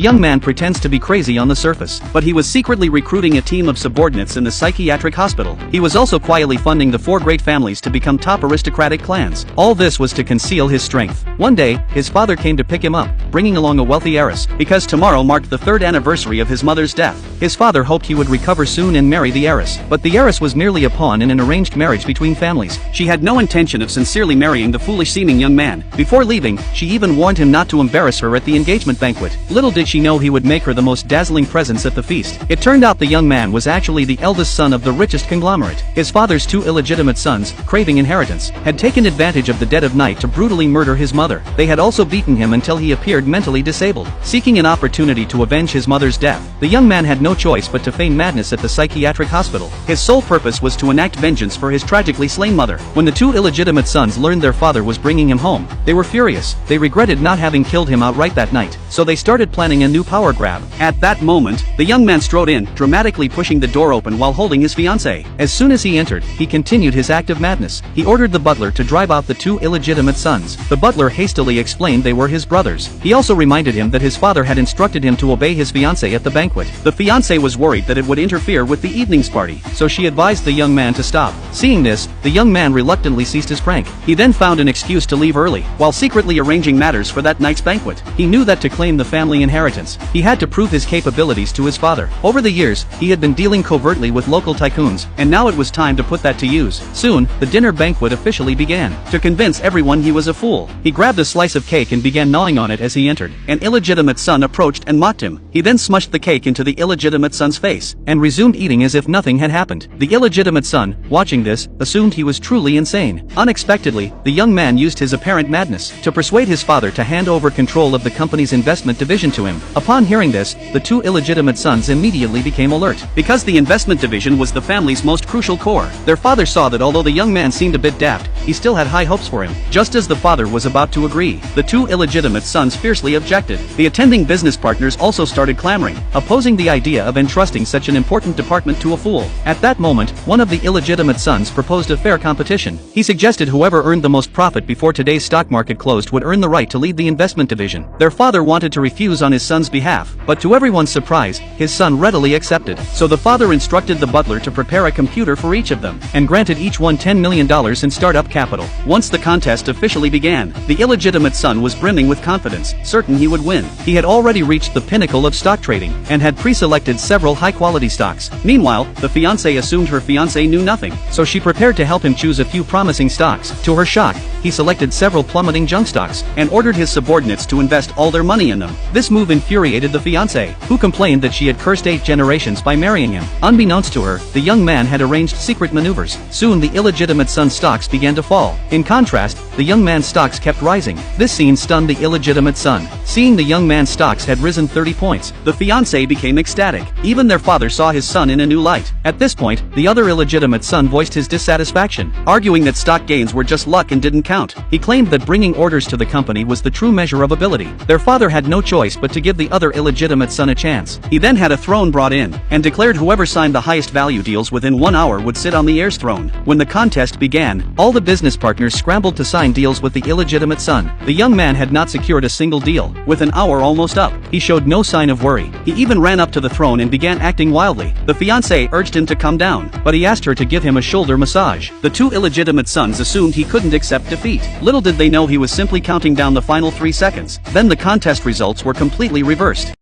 The young man pretends to be crazy on the surface, but he was secretly recruiting a team of subordinates in the psychiatric hospital. He was also quietly funding the 4 great families to become top aristocratic clans. All this was to conceal his strength. One day, his father came to pick him up, bringing along a wealthy heiress, because tomorrow marked the 3rd anniversary of his mother's death. His father hoped he would recover soon and marry the heiress, but the heiress was merely a pawn in an arranged marriage between families. She had no intention of sincerely marrying the foolish-seeming young man. Before leaving, she even warned him not to embarrass her at the engagement banquet. Little did she know he would make her the most dazzling presents at the feast. It turned out the young man was actually the eldest son of the richest conglomerate. His father's 2 illegitimate sons, craving inheritance, had taken advantage of the dead of night to brutally murder his mother. They had also beaten him until he appeared mentally disabled. Seeking an opportunity to avenge his mother's death, the young man had no choice but to feign madness at the psychiatric hospital. His sole purpose was to enact vengeance for his tragically slain mother. When the 2 illegitimate sons learned their father was bringing him home, they were furious. They regretted not having killed him outright that night, so they started planning a new power grab. At that moment, the young man strode in, dramatically pushing the door open while holding his fiancée. As soon as he entered, he continued his act of madness. He ordered the butler to drive out the 2 illegitimate sons. The butler hastily explained they were his brothers. He also reminded him that his father had instructed him to obey his fiancée at the banquet. The fiancée was worried that it would interfere with the evening's party, so she advised the young man to stop. Seeing this, the young man reluctantly ceased his prank. He then found an excuse to leave early, while secretly arranging matters for that night's banquet. He knew that to claim the family inheritance, he had to prove his capabilities to his father. Over the years, he had been dealing covertly with local tycoons, and now it was time to put that to use. Soon, the dinner banquet officially began. To convince everyone he was a fool, he grabbed a slice of cake and began gnawing on it as he entered. An illegitimate son approached and mocked him. He then smushed the cake into the illegitimate son's face, and resumed eating as if nothing had happened. The illegitimate son, watching this, assumed he was truly insane. Unexpectedly, the young man used his apparent madness to persuade his father to hand over control of the company's investment division to him. Upon hearing this, the 2 illegitimate sons immediately became alert. Because the investment division was the family's most crucial core, their father saw that although the young man seemed a bit daft, he still had high hopes for him. Just as the father was about to agree, the 2 illegitimate sons fiercely objected. The attending business partners also started clamoring, opposing the idea of entrusting such an important department to a fool. At that moment, one of the illegitimate sons proposed a fair competition. He suggested whoever earned the most profit before today's stock market closed would earn the right to lead the investment division. Their father wanted to refuse on his son's behalf, but to everyone's surprise, his son readily accepted. So the father instructed the butler to prepare a computer for each of them, and granted each one $10 million in startup capital. Once the contest officially began, the illegitimate son was brimming with confidence, certain he would win. He had already reached the pinnacle of stock trading, and had pre-selected several high-quality stocks. Meanwhile, the fiancée assumed her fiancé knew nothing, so she prepared to help him choose a few promising stocks. To her shock, he selected several plummeting junk stocks, and ordered his subordinates to invest all their money in them. This move infuriated the fiancée, who complained that she had cursed 8 generations by marrying him. Unbeknownst to her, the young man had arranged secret maneuvers. Soon the illegitimate son's stocks began to fall. In contrast, the young man's stocks kept rising. This scene stunned the illegitimate son. Seeing the young man's stocks had risen 30 points, the fiancé became ecstatic. Even their father saw his son in a new light. At this point, the other illegitimate son voiced his dissatisfaction, arguing that stock gains were just luck and didn't count. He claimed that bringing orders to the company was the true measure of ability. Their father had no choice but to give the other illegitimate son a chance. He then had a throne brought in, and declared whoever signed the highest value deals within 1 hour would sit on the heir's throne. When the contest began, all the business partners scrambled to sign deals with the illegitimate son. The young man had not secured a single deal. With an hour almost up, he showed no sign of worry. He even ran up to the throne and began acting wildly. The fiancée urged him to come down, but he asked her to give him a shoulder massage. The 2 illegitimate sons assumed he couldn't accept defeat. Little did they know he was simply counting down the final 3 seconds. Then the contest results were completely reversed.